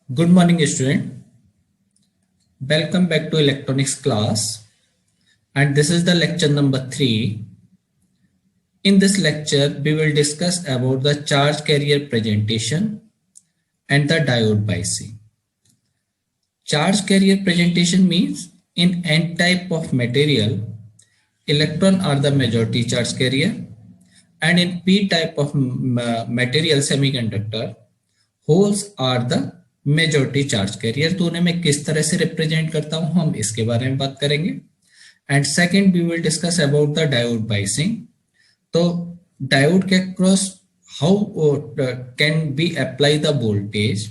Good morning, student. Welcome back to electronics class. And this is the lecture number 3. In this lecture, we will discuss about the charge carrier presentation and the diode biasing. Charge carrier presentation means in N type of material, electron are the majority charge carrier, and in P type of material semiconductor, holes are the majority charge carrier. तो उन्हें मैं किस तरह से represent करता हूं, हम इसके बारे में बात करेंगे। And second we will discuss about the diode biasing. तो डायोड के across how can be apply the voltage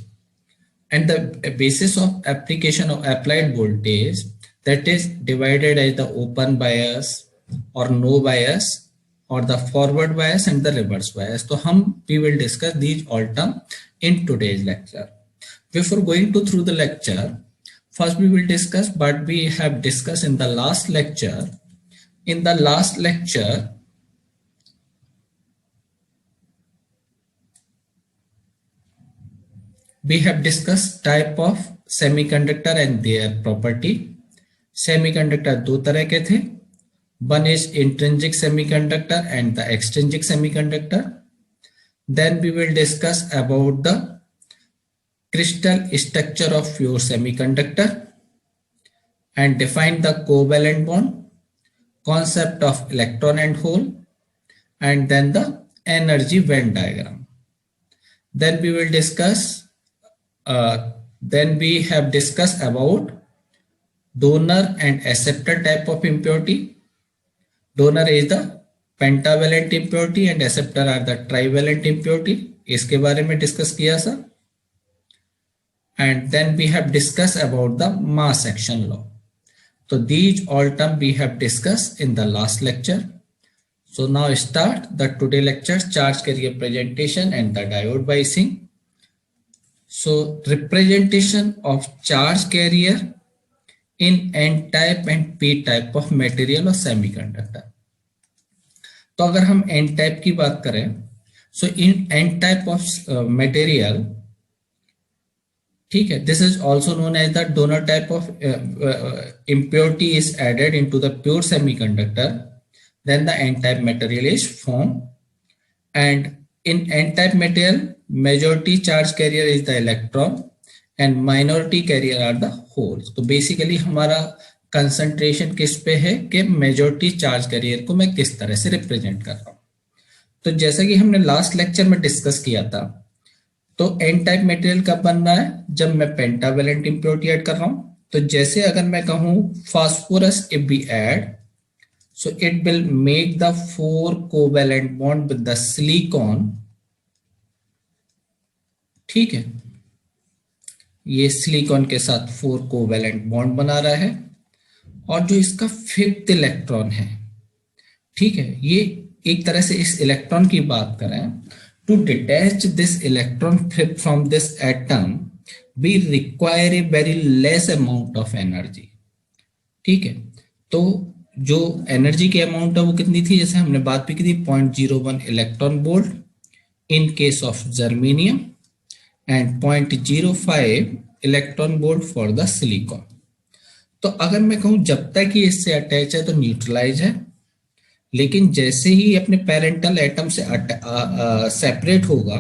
and the basis of application of applied voltage, that is divided as the open bias or no bias or the forward bias and the reverse bias. So we will discuss these all terms in today's lecture. Before going to through the lecture, first we will discuss what we have discussed in the last lecture. In the last lecture, we have discussed type of semiconductor and their property. Semiconductor दो तरह के थे. One is intrinsic semiconductor and the extrinsic semiconductor. Then we will discuss about the crystal structure of pure semiconductor and define the covalent bond, concept of electron and hole, and then the energy Venn diagram. Then we will discuss then we have discussed about donor and acceptor type of impurity. Donor is the pentavalent impurity and acceptor are the trivalent impurity. इसके बारे में discuss किया था. And then we have discussed about the mass action law. So these all terms we have discussed in the last lecture. So now start the today lecture, charge carrier presentation and the diode biasing. So representation of charge carrier in N type and P type of material or semiconductor. तो अगर हम N type की बात करें, so in N type of material, ठीक है, this is also known as the donor type of impurity is added into the pure semiconductor, then the N type material is formed. And in N type material, majority charge carrier is the electron and minority carrier are the holes. तो basically हमारा concentration किस पे है कि majority charge career को मैं किस तरह से रिप्रेजेंट कर रहा हूं. तो जैसा कि हमने लास्ट लेक्चर में डिस्कस किया था, तो एन टाइप मटेरियल कब बन रहा है, जब मैं पेंटावेलेंट इंप्योरिटी ऐड कर रहा हूं. तो जैसे अगर मैं कहूं phosphorus if be add, so it will make the 4 covalent bond with the silicon. ठीक है, ये सिलिकॉन के साथ 4 कोवेलेंट बॉन्ड बना रहा है और जो इसका 5th इलेक्ट्रॉन है, ठीक है, ये एक तरह से इस इलेक्ट्रॉन की बात करें, to detach this electron from this atom we require a very less amount of energy. ठीक है, तो जो एनर्जी की अमाउंट है वो कितनी थी, जैसे हमने बात भी की थी 0.01 electron volt in case of germanium and 0.05 electron volt for the silicon. तो अगर मैं कहूं जब तक ये इससे अटैच है तो न्यूट्रलाइज है, लेकिन जैसे ही अपने पेरेंटल एटम से सेपरेट होगा,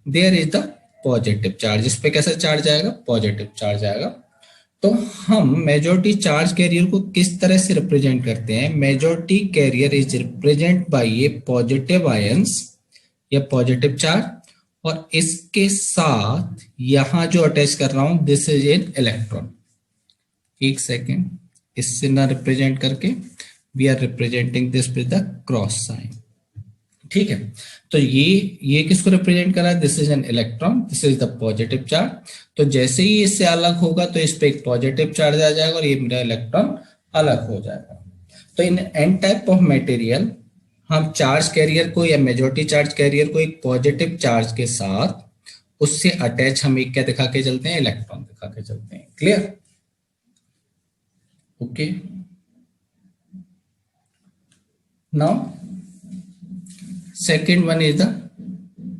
there is the positive charge. इस पे कैसा चार्ज आएगा, पॉजिटिव चार्ज आएगा. तो हम मेजॉरिटी चार्ज कैरियर को किस तरह से रिप्रेजेंट करते हैं, majority carrier is represent by ये पॉजिटिव आयंस या पॉजिटिव चार्ज, और इसके साथ यहां जो अटैच कर रहा हूं दिस इज एन इलेक्ट्रॉन. एक सेकेंड, इससे ना रिप्रेजेंट करके we are representing this with the cross sign. ठीक है, तो ये किसको रिप्रेजेंट कर रहा है, this is an electron, this is the positive charge. तो जैसे ही इससे अलग होगा तो इस पे एक पॉजिटिव चार्ज आ जाएगा और ये मेरा इलेक्ट्रॉन अलग हो जाएगा. तो in an type of material हम चार्ज कैरियर को या मेजॉरिटी चार्ज कैरियर को एक पॉजिटिव चार्ज के साथ उससे अटैच हम एक क्या दिखा के चलते हैं, इलेक्ट्रॉन दिखा के चलते हैं. Clear? Okay, now second one is the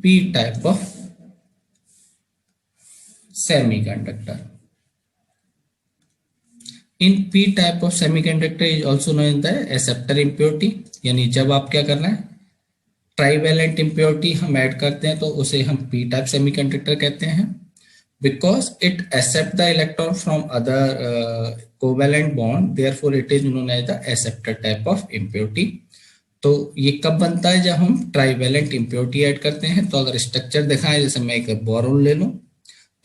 P type of semiconductor. In p type of semiconductor is also known as the acceptor impurity. यानी जब आप क्या कर रहे हैं, ट्राईवैलेंट इम्प्योरिटी हम ऐड करते हैं तो उसे हम पी टाइप सेमीकंडक्टर कहते हैं, because it accept the electron from other covalent bond, therefore it is known as the acceptor type of impurity. तो ये कब बनता है, जब हम ट्राईवैलेंट इम्प्योरिटी ऐड करते हैं. तो अगर स्ट्रक्चर दिखाएं, जैसे मैं एक बोरोन ले लूं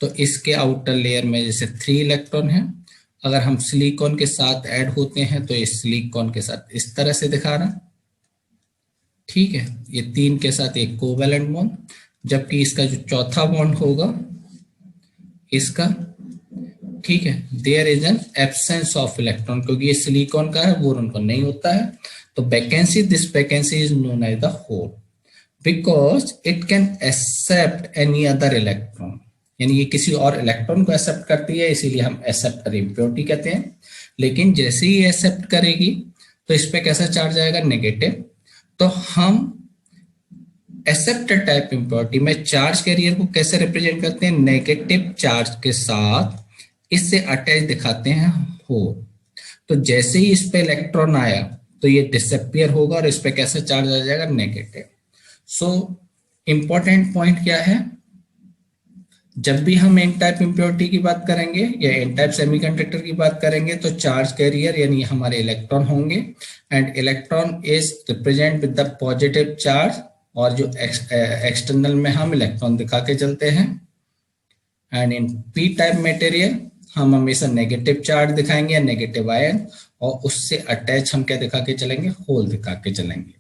तो इसके आउटर लेयर में जैसे 3 इलेक्ट्रॉन है, अगर हम सिलिकॉन के साथ ऐड होते हैं तो ये सिलिकॉन के साथ इस तरह से दिखा रहा, ठीक है. ये 3 के साथ एक कोवैलेंट बॉन्ड, जबकि इसका जो चौथा बॉन्ड होगा इसका, ठीक है, there is an absence of electron, क्योंकि ये सिलिकॉन का है, बोरॉन का नहीं होता है. तो vacancy, this vacancy is known as the hole, because it can accept any other electron. यानी ये किसी और इलेक्ट्रॉन को एक्सेप्ट करती है, इसीलिए हम एक्सेप्टर इम्प्योरिटी कहते हैं. लेकिन जैसे ही एक्सेप्ट करेगी तो इस पे कैसा चार्ज आएगा, नेगेटिव. तो हम एक्सेप्टर टाइप इम्प्योरिटी में चार्ज कैरियर को कैसे रिप्रेजेंट करते हैं, नेगेटिव चार्ज के साथ इससे अटैच दिखाते हैं हो. तो जैसे ही इस पे इलेक्ट्रॉन आया तो ये डिसअपियर होगा और इस पे कैसा चार्ज आ जाएगा, नेगेटिव. सो इंपॉर्टेंट पॉइंट क्या है, जब भी हम एन टाइप इम्प्योरिटी की बात करेंगे या एन टाइप सेमीकंडक्टर की बात करेंगे तो चार्ज कैरियर यानी हमारे इलेक्ट्रॉन होंगे, and electron is represent with the positive charge, और जो एक्सटर्नल में हम इलेक्ट्रॉन दिखा के चलते हैं. And in P type material हम हमेशा नेगेटिव चार्ज दिखाएंगे या नेगेटिव आयन, और उससे अटैच हम क्या दिखा के चलेंगे, होल दिखा के चलेंगे.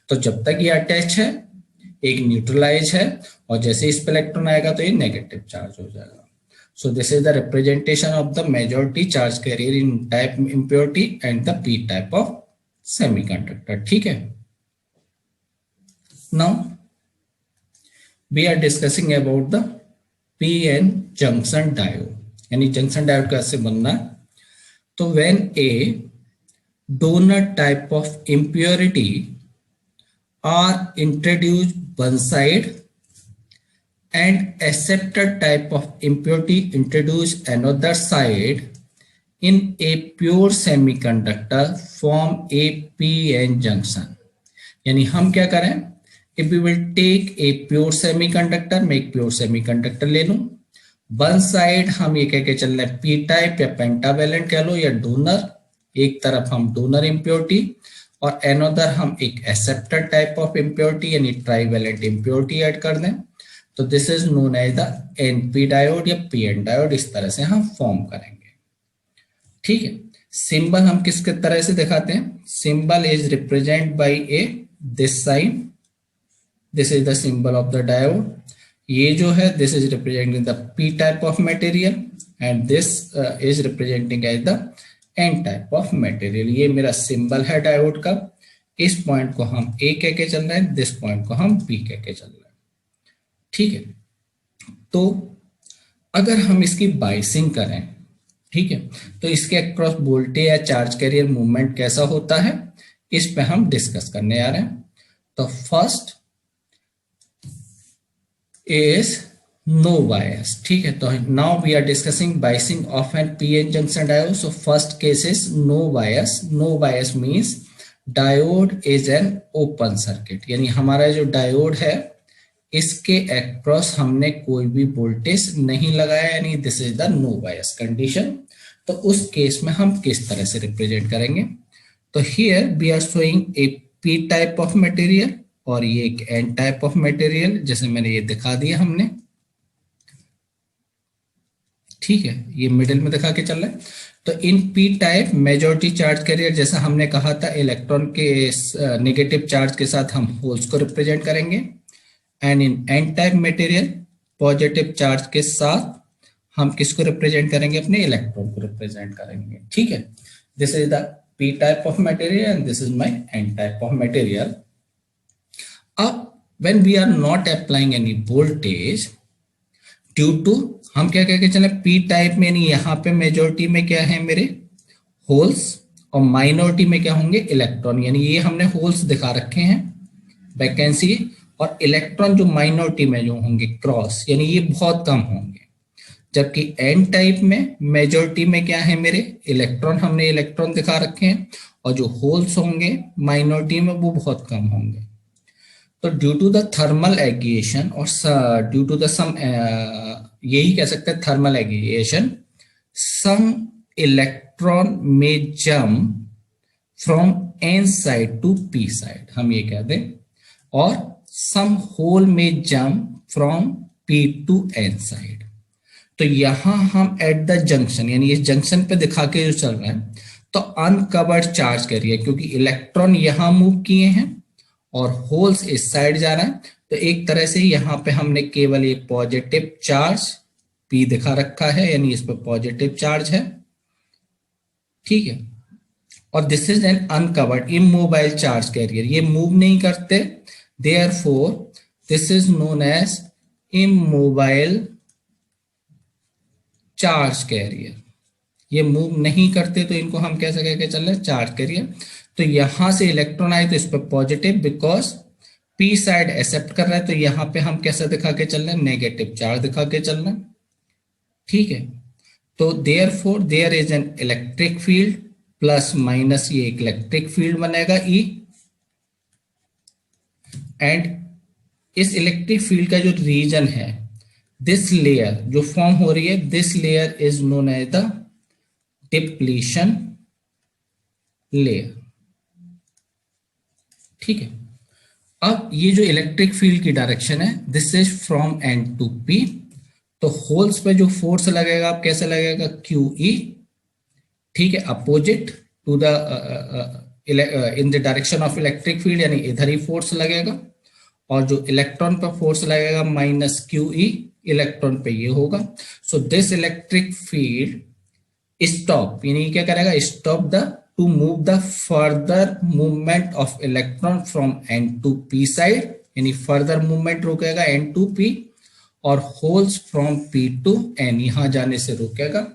तो जब तक ये अटैच है, एक न्यूट्रलाइज है, और जैसे इस पे इलेक्ट्रॉन आएगा तो ये नेगेटिव चार्ज हो जाएगा. So this is the representation of the majority charge carrier in type impurity and the P type of semiconductor. ठीक है. Now we are discussing about the P N junction diode. यानी junction diode कैसे बनना है. तो when a donor type of impurity are introduced one side and acceptor type of impurity introduced another side in a pure semiconductor form a p-n junction. यानी हम क्या करें, if we will take a pure semiconductor, मैं एक pure semiconductor ले लूं, one side हम ये कह के चल रहे हैं p टाइप या पेंटावेलेंट कह लो या डोनर, एक तरफ हम डोनर इम्प्योरिटी और एनोदर हम एक एक्सेप्टर टाइप ऑफ इम्प्योरिटी यानी ट्राईवैलेंट इम्प्योरिटी ऐड कर दें. तो this is known as the NP diode या पीएन डायोड. इस तरह से हम फॉर्म करेंगे. ठीक है. सिंबल हम किसके तरह से दिखाते हैं, symbol is represent by a this sign, this is the symbol of the diode. ये जो है this is representing the P type of material and this is representing as the N type of material. ये मेरा symbol है diode का. इस point को हम ए कह के चल रहे हैं, दिस पॉइंट को हम बी कह के चल रहे हैं. ठीक है. तो अगर हम इसकी बाइसिंग करें, ठीक है, तो इसके अक्रॉस वोल्टेज या चार्ज कैरियर मूवमेंट कैसा होता है, इस पे हम डिस्कस करने आ रहे हैं. तो फर्स्ट इज no bias. ठीक है. तो now we are discussing biasing of an p-n junction diode. So first case is no bias. No bias means diode is an open circuit. यानी हमारा जो डायोड है इसके अक्रॉस हमने कोई भी वोल्टेज नहीं लगाया, यानी this is the no bias condition. तो उस केस में हम किस तरह से रिप्रेजेंट करेंगे. तो here we are showing a P type of material और ये एक एन टाइप ऑफ मटेरियल, जैसे मैंने ये दिखा दिया हमने. ठीक है. ये मिडिल में दिखा के चल रहा है. तो in P type majority charge carrier, जैसा हमने कहा था इलेक्ट्रॉन के नेगेटिव चार्ज के साथ हम होल्स को रिप्रेजेंट करेंगे, and in N type material positive charge के साथ हम किसको रिप्रेजेंट करेंगे, अपने इलेक्ट्रॉन को रिप्रेजेंट करेंगे. ठीक है. This is the P type of material and this is my N type of material. अब when we are not applying any voltage due to, हम क्या कह के चले, पी टाइप में नहीं, यहाँ पे मेजॉरिटी में क्या है मेरे होल्स और माइनॉरिटी में क्या होंगे, इलेक्ट्रॉन. यानी ये हमने होल्स दिखा रखे हैं वैकेंसी, और इलेक्ट्रॉन जो माइनॉरिटी में जो होंगे क्रॉस, यानी ये बहुत कम होंगे. जबकि एन टाइप में मेजॉरिटी में क्या है मेरे इलेक्ट्रॉन, हमने इलेक्ट्रॉन दिखा रखे हैं, और जो होल्स होंगे माइनॉरिटी में वो बहुत कम होंगे। तो due to the thermal aggregation और ड्यू टू द सम, यही कह सकते हैं thermal aggregation, some electron may jump from N side to P side, हम ये कह दें, और some hole may jump from P to N side. तो यहां हम एट द जंक्शन, यानी इस जंक्शन पे दिखा के जो चल रहा है, तो अनकवर्ड चार्ज करिए, क्योंकि इलेक्ट्रॉन यहां मूव किए हैं और होल्स इस साइड जा रहा है, तो एक तरह से यहां पे हमने केवल एक पॉजिटिव चार्ज पी दिखा रखा है, यानी इस पर पॉजिटिव चार्ज है, ठीक है। और this is an uncovered immobile charge carrier, ये मूव नहीं करते, therefore this is known as immobile charge carrier. ये मूव नहीं करते तो इनको हम कैसे कह के चल रहे हैं, चार्ज कैरियर। तो यहां से इलेक्ट्रॉन आए तो इस पर positive, because P side accept कर रहा है, तो यहां पे हम कैसे दिखा के चल रहे हैं, नेगेटिव चार्ज दिखा के चल रहे हैं, ठीक है। तो therefore there is an electric field, plus minus ये एक इलेक्ट्रिक फील्ड बनेगा ई, एंड इस इलेक्ट्रिक फील्ड का जो रीजन है, दिस लेयर जो फॉर्म हो रही है, this layer is known as the depletion layer, ठीक है। अब ये जो इलेक्ट्रिक फील्ड की डायरेक्शन है, this is from N to P, तो होल्स पे जो फोर्स लगेगा आप कैसे लगेगा, क्यू ई, ठीक है, opposite to the in the direction of electric field, यानी इधर ही फोर्स लगेगा, और जो इलेक्ट्रॉन पर फोर्स लगेगा माइनस क्यू ई, इलेक्ट्रॉन पे ये होगा। So this electric field stop, यानी क्या करेगा, stop the to move the further movement of electron from N to P side, यानी फर्दर मूवमेंट रोकेगा एन टू पी, और holes from P to N यहां जाने से रोकेगा।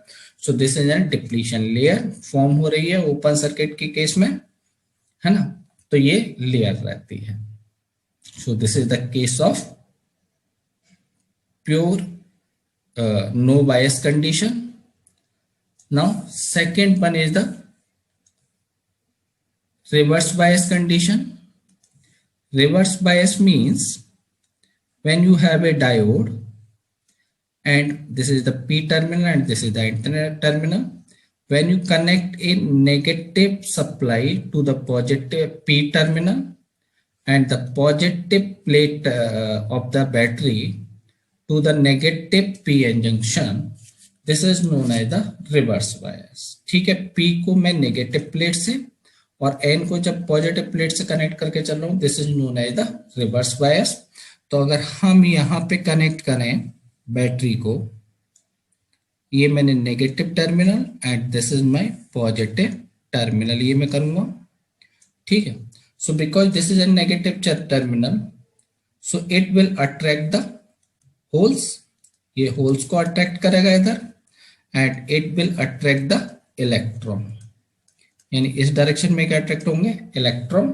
So this is an depletion layer form हो रही है ओपन सर्किट के केस में, है ना, तो ये लेयर रहती है। सो this is the case of pure no bias condition. Now second one is the reverse bias condition. Reverse bias means when you have a diode and this is the P terminal and this is the antenna terminal, when you connect a negative supply to the positive P terminal and the positive plate of the battery to the negative PN junction, this is known as the reverse bias, ठीक है। P को मैं negative plate से और N को जब positive plate से connect करके चल रहा हूँ, this is known as the reverse bias. तो अगर हम यहाँ पे कनेक्ट करें बैटरी को, ये मैंने negative terminal and this is my positive terminal, ये मैं करूंगा, ठीक है। So because this is a negative terminal, so it will attract the holes, ये होल्स को अट्रैक्ट करेगा इधर, and it will attract the electron, यानी इस डायरेक्शन में क्या अट्रैक्ट होंगे, इलेक्ट्रॉन।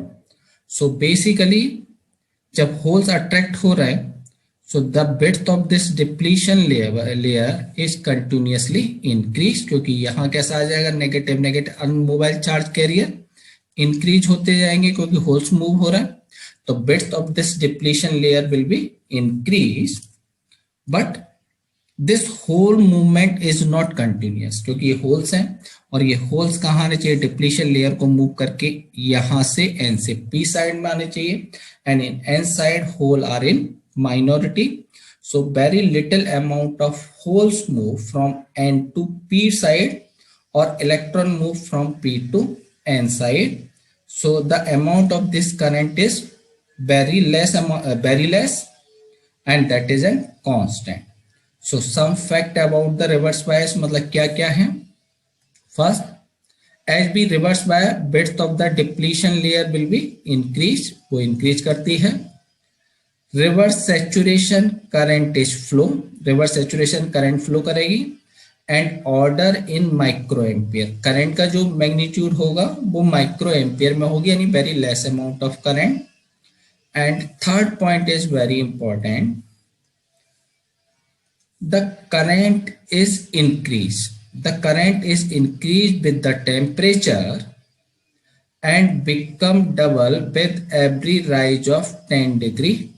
सो बेसिकली जब होल्स अट्रैक्ट हो रहा है, so the width of this depletion layer is continuously increase, क्योंकि यहां कैसा आ जाएगा, negative negative unmobile charge carrier increase होते जाएंगे क्योंकि होल्स मूव हो रहा है, तो width of this depletion layer will be increase, but this hole movement is not continuous, क्योंकि ये होल्स हैं और ये होल्स कहाँ आने चाहिए, डिप्लीशन लेयर को मूव करके यहां से एन से पी साइड में आने चाहिए, and in N side hole are in minority, so very little amount of holes move from n to p side or electron move from p to n side, so the amount of this current is very less and that is a constant. So some fact about the reverse bias मतलब क्या क्या है, first as we reverse bias width of the depletion layer will be increased, वो increase करती है। Reverse saturation current is flow, reverse saturation current flow करेगी, and order in micro ampere, current का जो मैग्नीट्यूड होगा वो माइक्रो एम्पियर में होगी, यानी very less amount of current. And third point is very important, the current is increased. The current is increased with the temperature and become double with every rise of 10 degree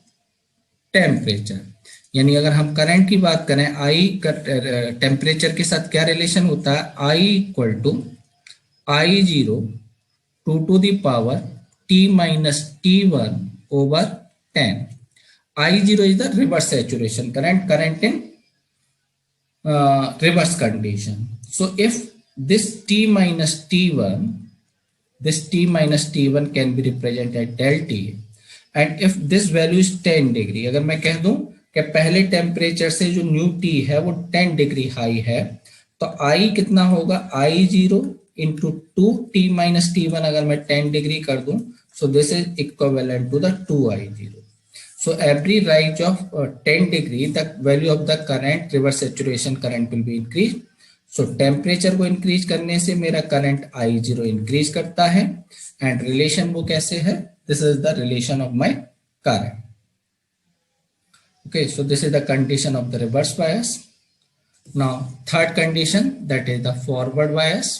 temperature. यानी अगर हम current की बात करें, आई temperature के साथ क्या relation होता है, I equal to I zero to the power T minus T one over 10. I zero is the reverse saturation current in reverse condition. So if this T minus T1, this T minus T1 can be represented del T, and if this value is 10 degree, अगर मैं कह दूं कि पहले temperature से जो new T है वो 10 डिग्री हाई है, तो I कितना होगा, I zero into two T minus T one, अगर मैं 10 डिग्री कर दूं, so this is equivalent to the 2I0. So every rise of 10 degree, the value of the current, reverse saturation current will be increased. So temperature को increase करने से मेरा current I0 increase करता है, and relation वो कैसे है, this is the relation of my current. Okay, so this is the condition of the reverse bias. Now third condition, that is the forward bias.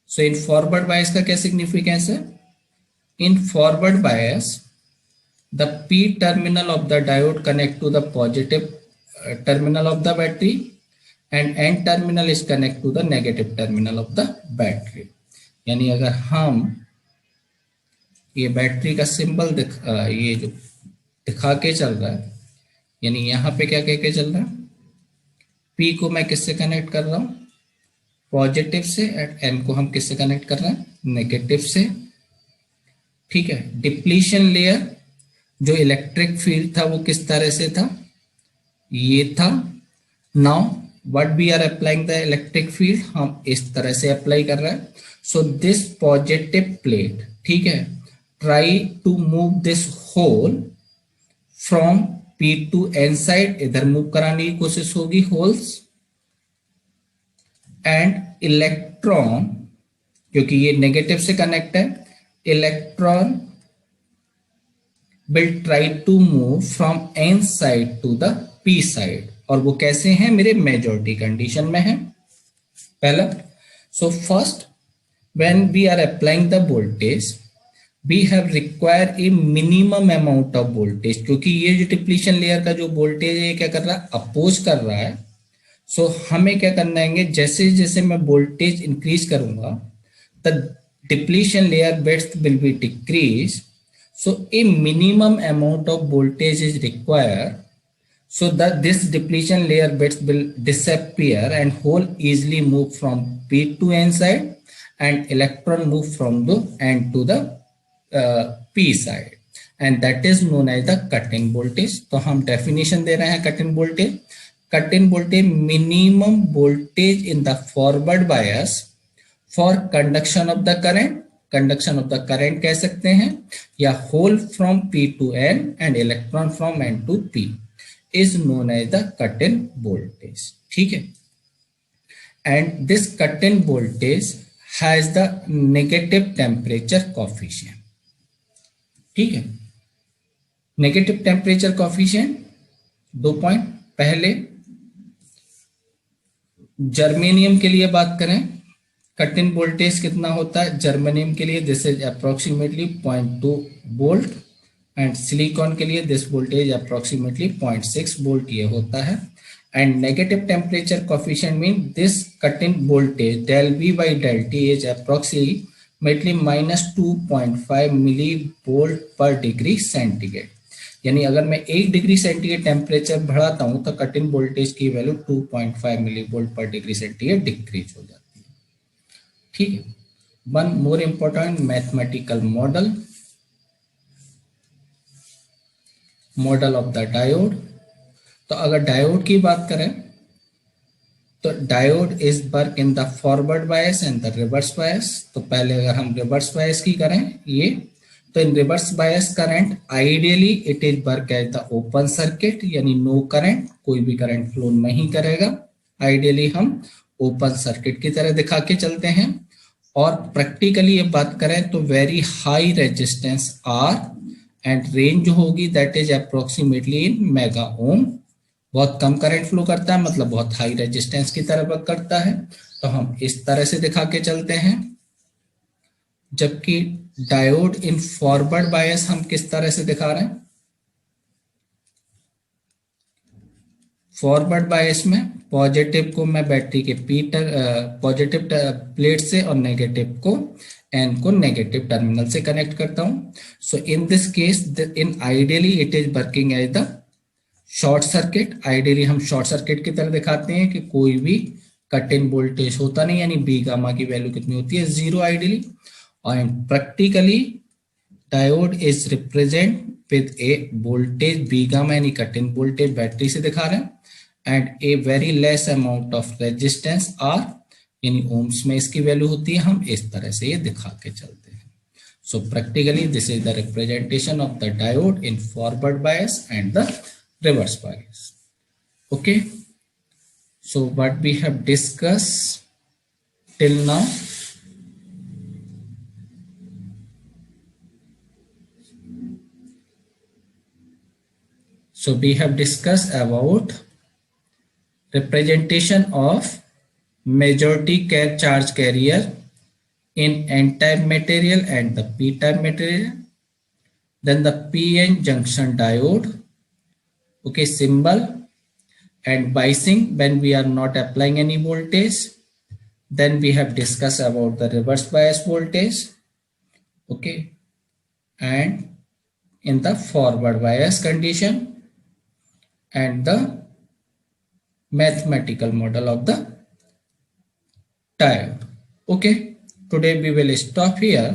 So in forward bias का क्या significance है, in forward bias the P terminal of the diode connect to the positive terminal of the battery and N terminal is connect to the negative terminal of the battery. यानी अगर हम ये battery का symbol ये जो दिखा के चल रहा है, यानी यहाँ पे क्या कह के चल रहा है, P को मैं किससे कनेक्ट कर रहा हूँ, पॉजिटिव से, एंड N को हम किससे कनेक्ट कर रहे हैं, नेगेटिव से. ठीक है, डिप्लीशन लेयर जो इलेक्ट्रिक फील्ड था वो किस तरह से था, ये था. Now what we are applying the electric field, हम इस तरह से अप्लाई कर रहे हैं. सो दिस पॉजिटिव प्लेट, ठीक है, try to move this hole from P to N side, इधर मूव कराने की कोशिश होगी होल्स, एंड इलेक्ट्रॉन, क्योंकि ये नेगेटिव से कनेक्ट है, electron will try to move from n side to the p side, और वो कैसे हैं, मेरे मेजॉरिटी कंडीशन में है. पहला, so first when we are applying the voltage we have require a minimum amount of voltage, क्योंकि ये जो डिप्लीशन लेयर का जो वोल्टेज है क्या कर रहा है, अपोज कर रहा है. सो हमें क्या करना है, जैसे जैसे मैं वोल्टेज इंक्रीज करूंगा the depletion layer width will be decreased. So a minimum amount of voltage is required so that this depletion layer bits will disappear and hole easily move from P to N side and electron move from the N to the P side, and that is known as the cut-in voltage. तो हम definition दे रहे हैं cut-in voltage. Cut-in voltage, minimum voltage in the forward bias for conduction of the current, conduction of the current कह सकते हैं, या hole from P to N and electron from N to P is known as the cut in voltage. ठीक है, and this cut in voltage has the negative temperature coefficient. ठीक है, negative temperature coefficient 2 point. पहले germanium के लिए बात करें, cut in voltage कितना होता है जर्मेनियम के लिए, this is approximately 0.2 volt, and silicon के लिए दिस वोल्टेज अप्रोक्सीमेटली 0.6 वोल्ट ये होता है. And negative temperature coefficient mean this cut in voltage del V by del T is approximately -2.5 milli volt पर डिग्री सेंटीग्रेड. यानी अगर मैं 1 डिग्री सेंटीग्रेड टेम्परेचर बढ़ाता हूं तो कट इन वोल्टेज की वैल्यू 2.5 मिली वोल्ट पर डिग्री सेंटीग्रेड डिक्रीज हो जाती है. ठीक है, one more important mathematical model, model of the diode. तो अगर डायोड की बात करें तो diode is work in the forward bias and the reverse bias. तो पहले अगर हम रिवर्स बायस की करें ये, तो in reverse bias current ideally it is work as the open circuit, यानी नो करंट, कोई भी करंट फ्लो नहीं करेगा. आइडियली हम ओपन सर्किट की तरह दिखा के चलते हैं. और प्रैक्टिकली ये बात करें तो very high resistance R and range जो होगी that is approximately in mega ohm बहुत कम करंट फ्लो करता है, मतलब बहुत हाई रेजिस्टेंस की तरह वर्क करता है। तो हम इस तरह से दिखा के चलते हैं। जबकि डायोड इन फॉरवर्ड बायस हम किस तरह से दिखा रहे हैं? फॉरवर्ड बायस में पॉजिटिव को मैं बैटरी के पॉजिटिव प्लेट से और नेगेटिव को एन को नेगेटिव टर्मिनल से कनेक्ट करता हूं। So in this case in ideally it is working as the short circuit. Ideally हम शॉर्ट सर्किट की तरह दिखाते हैं कि कोई भी कट इन वोल्टेज होता नहीं, यानी बी गामा की वैल्यू कितनी होती है? 0 आइडियली। और practically diode is represent with a voltage V gamma, यानी कट इन वोल्टेज बैटरी से दिखा रहे हैं, and a very less amount of resistance R, यानी ओम्स में इसकी वैल्यू होती है। हम इस तरह से ये दिखा के चलते हैं। So practically this is the representation of the diode in forward bias and the reverse bias. Okay, so what we have discussed till now, so we have discussed about representation of majority charge carrier in n-type material and the p-type material, then the p-n junction diode, okay, symbol, and biasing when we are not applying any voltage. Then we have discussed about the reverse bias voltage, okay, and in the forward bias condition, and the mathematical model of the diode. Okay, today we will stop here,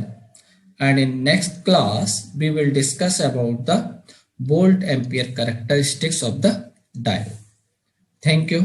and in next class we will discuss about the volt ampere characteristics of the diode. Thank you.